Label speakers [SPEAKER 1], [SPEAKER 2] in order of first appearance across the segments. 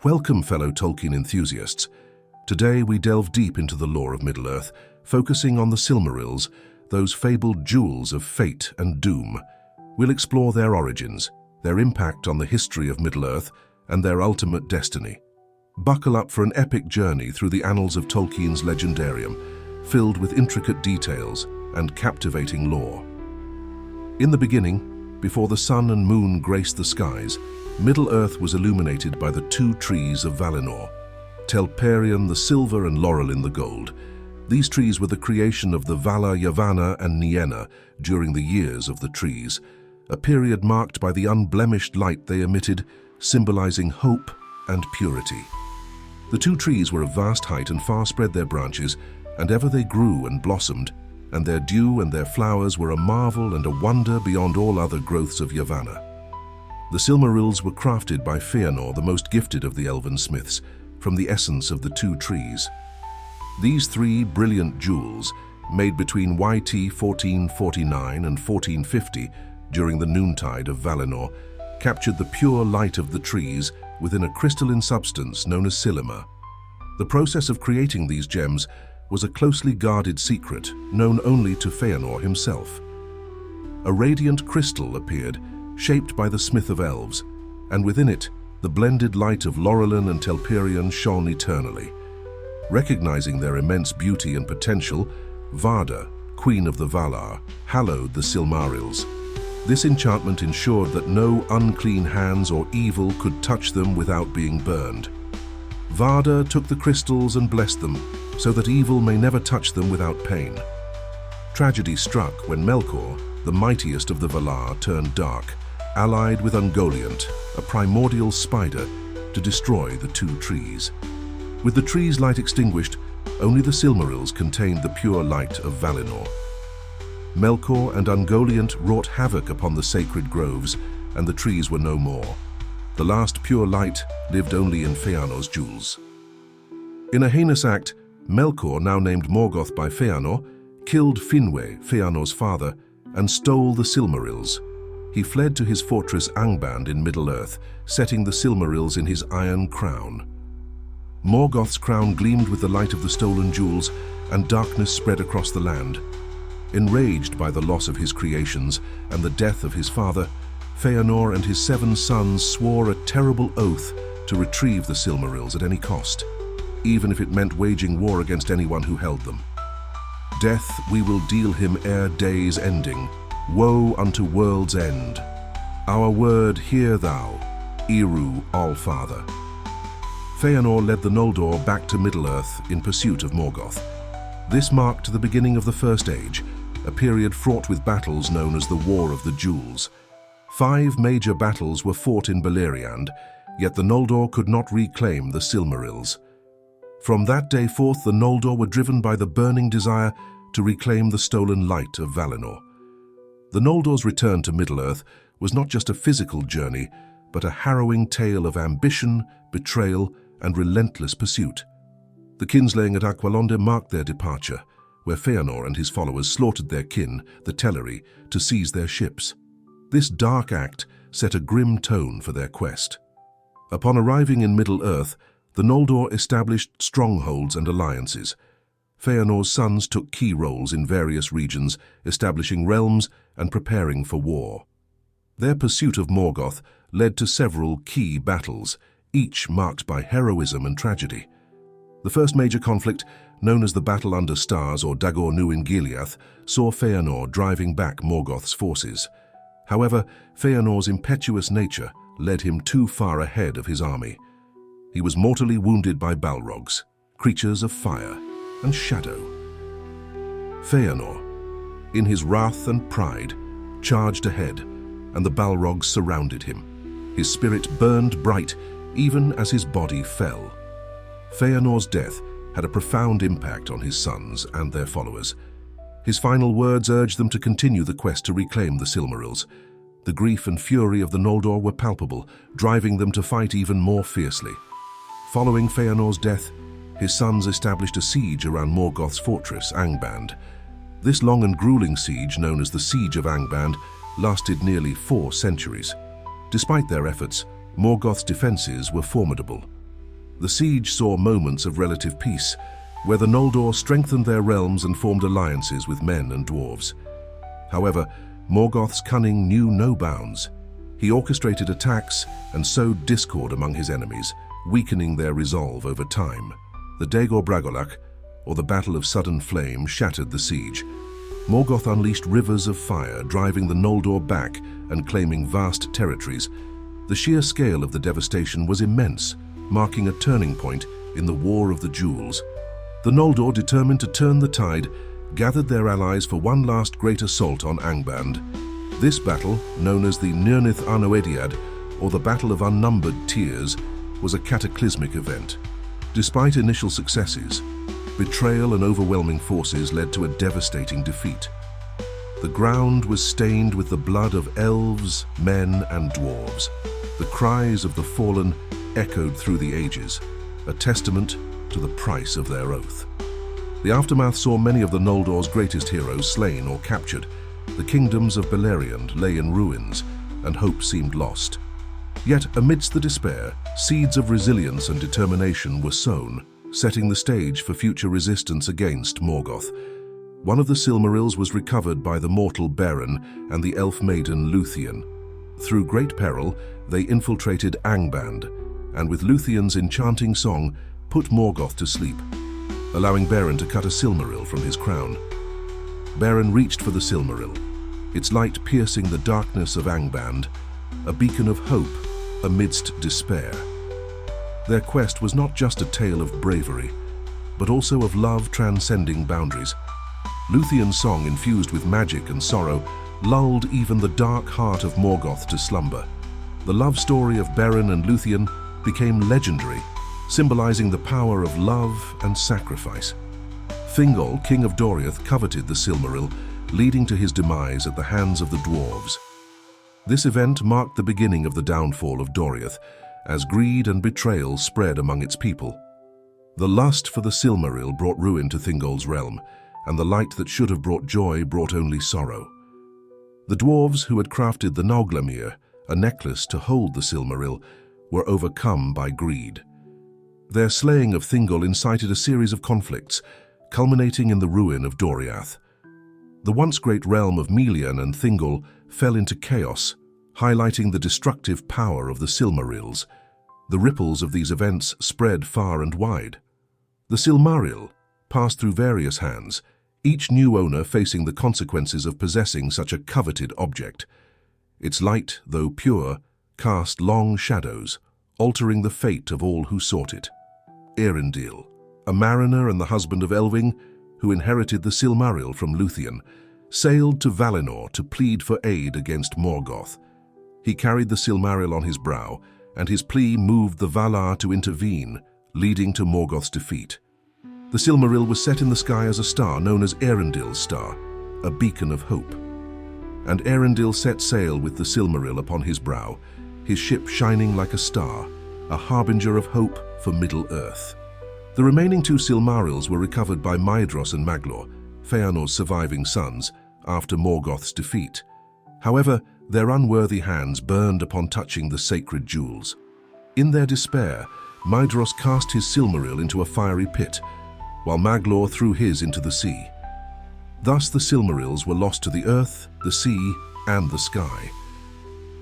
[SPEAKER 1] Welcome, fellow Tolkien enthusiasts. Today we delve deep into the lore of Middle-earth, focusing on the Silmarils, those fabled jewels of fate and doom. We'll explore their origins, their impact on the history of Middle-earth, and their ultimate destiny. Buckle up for an epic journey through the annals of Tolkien's legendarium, filled with intricate details and captivating lore. In the beginning, before the sun and moon graced the skies, Middle-earth was illuminated by the Two Trees of Valinor, Telperion the silver and Laurelin the gold. These trees were the creation of the Valar, Yavanna and Nienna during the years of the trees, a period marked by the unblemished light they emitted, symbolizing hope and purity. The two trees were of vast height and far spread their branches, and ever they grew and blossomed, and their dew and their flowers were a marvel and a wonder beyond all other growths of Yavanna. The Silmarils were crafted by Fëanor, the most gifted of the elven smiths, from the essence of the two trees. These three brilliant jewels, made between YT 1449 and 1450 during the noontide of Valinor, captured the pure light of the trees within a crystalline substance known as Silmaril. The process of creating these gems was a closely guarded secret known only to Fëanor himself. A radiant crystal appeared, shaped by the Smith of Elves, and within it, the blended light of Laurelin and Telperion shone eternally. Recognizing their immense beauty and potential, Varda, Queen of the Valar, hallowed the Silmarils. This enchantment ensured that no unclean hands or evil could touch them without being burned. Varda took the crystals and blessed them, so that evil may never touch them without pain. Tragedy struck when Melkor, the mightiest of the Valar, turned dark, allied with Ungoliant, a primordial spider, to destroy the two trees. With the trees' light extinguished, only the Silmarils contained the pure light of Valinor. Melkor and Ungoliant wrought havoc upon the sacred groves, and the trees were no more. The last pure light lived only in Fëanor's jewels. In a heinous act, Melkor, now named Morgoth by Fëanor, killed Finwë, Fëanor's father, and stole the Silmarils. He fled to his fortress Angband in Middle-earth, setting the Silmarils in his iron crown. Morgoth's crown gleamed with the light of the stolen jewels, and darkness spread across the land. Enraged by the loss of his creations and the death of his father, Fëanor and his 7 sons swore a terrible oath to retrieve the Silmarils at any cost, even if it meant waging war against anyone who held them. Death we will deal him ere day's ending, woe unto world's end. Our word hear thou, Eru All-Father. Fëanor led the Noldor back to Middle-earth in pursuit of Morgoth. This marked the beginning of the First Age, a period fraught with battles known as the War of the Jewels. 5 major battles were fought in Beleriand, yet the Noldor could not reclaim the Silmarils. From that day forth, the Noldor were driven by the burning desire to reclaim the stolen light of Valinor. The Noldor's return to Middle-earth was not just a physical journey, but a harrowing tale of ambition, betrayal, and relentless pursuit. The kinslaying at Aqualonde marked their departure, where Fëanor and his followers slaughtered their kin, the Teleri, to seize their ships. This dark act set a grim tone for their quest. Upon arriving in Middle-earth, the Noldor established strongholds and alliances. Fëanor's sons took key roles in various regions, establishing realms and preparing for war. Their pursuit of Morgoth led to several key battles, each marked by heroism and tragedy. The first major conflict, known as the Battle Under Stars or Dagor Nu in Gileath, saw Fëanor driving back Morgoth's forces. However, Fëanor's impetuous nature led him too far ahead of his army. He was mortally wounded by Balrogs, creatures of fire and shadow. Fëanor, in his wrath and pride, charged ahead, and the Balrogs surrounded him. His spirit burned bright even as his body fell. Fëanor's death had a profound impact on his sons and their followers. His final words urged them to continue the quest to reclaim the Silmarils. The grief and fury of the Noldor were palpable, driving them to fight even more fiercely. Following Fëanor's death, his sons established a siege around Morgoth's fortress, Angband. This long and grueling siege, known as the Siege of Angband, lasted nearly 4 centuries. Despite their efforts, Morgoth's defenses were formidable. The siege saw moments of relative peace, where the Noldor strengthened their realms and formed alliances with men and dwarves. However, Morgoth's cunning knew no bounds. He orchestrated attacks and sowed discord among his enemies, weakening their resolve over time. The Dagor Bragollach, or the Battle of Sudden Flame, shattered the siege. Morgoth unleashed rivers of fire, driving the Noldor back and claiming vast territories. The sheer scale of the devastation was immense, marking a turning point in the War of the Jewels. The Noldor, determined to turn the tide, gathered their allies for one last great assault on Angband. This battle, known as the Nirnith Arnoediad, or the Battle of Unnumbered Tears, was a cataclysmic event. Despite initial successes, betrayal and overwhelming forces led to a devastating defeat. The ground was stained with the blood of elves, men, and dwarves. The cries of the fallen echoed through the ages, a testament to the price of their oath. The aftermath saw many of the Noldor's greatest heroes slain or captured. The kingdoms of Beleriand lay in ruins, and hope seemed lost. Yet, amidst the despair, seeds of resilience and determination were sown, setting the stage for future resistance against Morgoth. One of the Silmarils was recovered by the mortal Beren and the elf maiden Lúthien. Through great peril, they infiltrated Angband, and with Lúthien's enchanting song, put Morgoth to sleep, allowing Beren to cut a Silmaril from his crown. Beren reached for the Silmaril, its light piercing the darkness of Angband, a beacon of hope amidst despair. Their quest was not just a tale of bravery, but also of love transcending boundaries. Lúthien's song, infused with magic and sorrow, lulled even the dark heart of Morgoth to slumber. The love story of Beren and Lúthien became legendary, symbolizing the power of love and sacrifice. Thingol, king of Doriath, coveted the Silmaril, leading to his demise at the hands of the dwarves. This event marked the beginning of the downfall of Doriath, as greed and betrayal spread among its people. The lust for the Silmaril brought ruin to Thingol's realm, and the light that should have brought joy brought only sorrow. The dwarves who had crafted the Nauglamir, a necklace to hold the Silmaril, were overcome by greed. Their slaying of Thingol incited a series of conflicts, culminating in the ruin of Doriath. The once great realm of Melian and Thingol fell into chaos, highlighting the destructive power of the Silmarils. The ripples of these events spread far and wide. The Silmaril passed through various hands, each new owner facing the consequences of possessing such a coveted object. Its light, though pure, cast long shadows, altering the fate of all who sought it. Eärendil, a mariner and the husband of Elving, who inherited the Silmaril from Lúthien, sailed to Valinor to plead for aid against Morgoth. He carried the Silmaril on his brow, and his plea moved the Valar to intervene, leading to Morgoth's defeat. The Silmaril was set in the sky as a star known as Eärendil's star, a beacon of hope. And Eärendil set sail with the Silmaril upon his brow, his ship shining like a star, a harbinger of hope for Middle-earth. The remaining two Silmarils were recovered by Maedhros and Maglor, Fëanor's surviving sons, after Morgoth's defeat. However, their unworthy hands burned upon touching the sacred jewels. In their despair, Maedhros cast his Silmaril into a fiery pit, while Maglor threw his into the sea. Thus the Silmarils were lost to the earth, the sea, and the sky.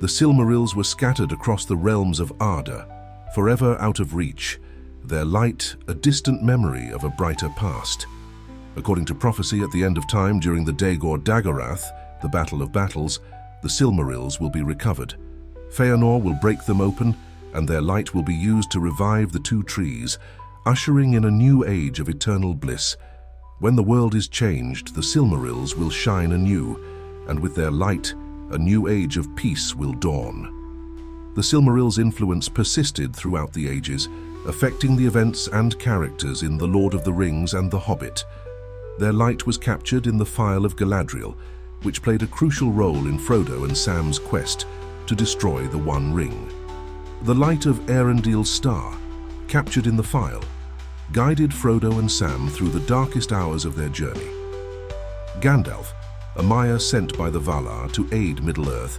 [SPEAKER 1] The Silmarils were scattered across the realms of Arda, forever out of reach, their light a distant memory of a brighter past. According to prophecy, at the end of time during the Dagor Dagorath, the Battle of Battles, the Silmarils will be recovered. Fëanor will break them open, and their light will be used to revive the Two Trees, ushering in a new age of eternal bliss. When the world is changed, the Silmarils will shine anew, and with their light, a new age of peace will dawn. The Silmarils' influence persisted throughout the ages, affecting the events and characters in The Lord of the Rings and The Hobbit. Their light was captured in the Phial of Galadriel, which played a crucial role in Frodo and Sam's quest to destroy the One Ring. The light of Eärendil's star, captured in the Phial, guided Frodo and Sam through the darkest hours of their journey. Gandalf, a Maya sent by the Valar to aid Middle-earth,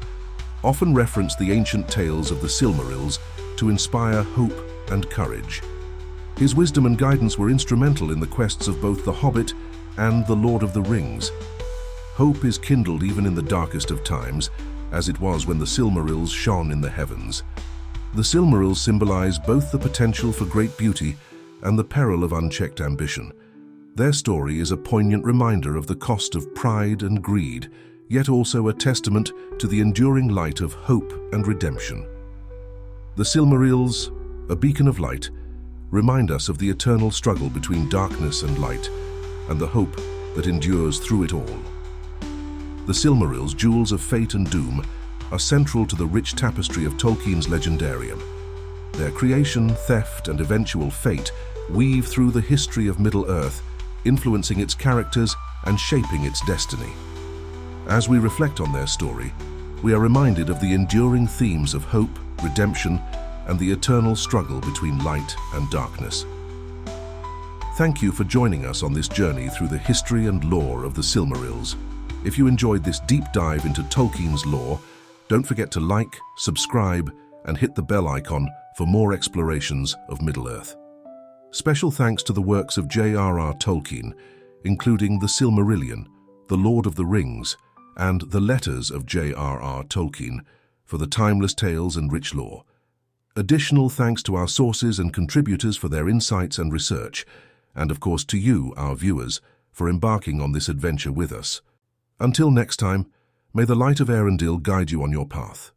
[SPEAKER 1] often referenced the ancient tales of the Silmarils to inspire hope and courage. His wisdom and guidance were instrumental in the quests of both The Hobbit and The Lord of the Rings. Hope is kindled even in the darkest of times, as it was when the Silmarils shone in the heavens. The Silmarils symbolize both the potential for great beauty and the peril of unchecked ambition. Their story is a poignant reminder of the cost of pride and greed, yet also a testament to the enduring light of hope and redemption. The Silmarils, a beacon of light, remind us of the eternal struggle between darkness and light, and the hope that endures through it all. The Silmarils, jewels of fate and doom, are central to the rich tapestry of Tolkien's legendarium. Their creation, theft, and eventual fate weave through the history of Middle-earth, influencing its characters and shaping its destiny. As we reflect on their story, we are reminded of the enduring themes of hope, redemption, and the eternal struggle between light and darkness. Thank you for joining us on this journey through the history and lore of the Silmarils. If you enjoyed this deep dive into Tolkien's lore, don't forget to like, subscribe, and hit the bell icon for more explorations of Middle-earth. Special thanks to the works of J.R.R. Tolkien, including The Silmarillion, The Lord of the Rings, and The Letters of J.R.R. Tolkien, for the timeless tales and rich lore. Additional thanks to our sources and contributors for their insights and research, and of course to you, our viewers, for embarking on this adventure with us. Until next time, may the light of Eärendil guide you on your path.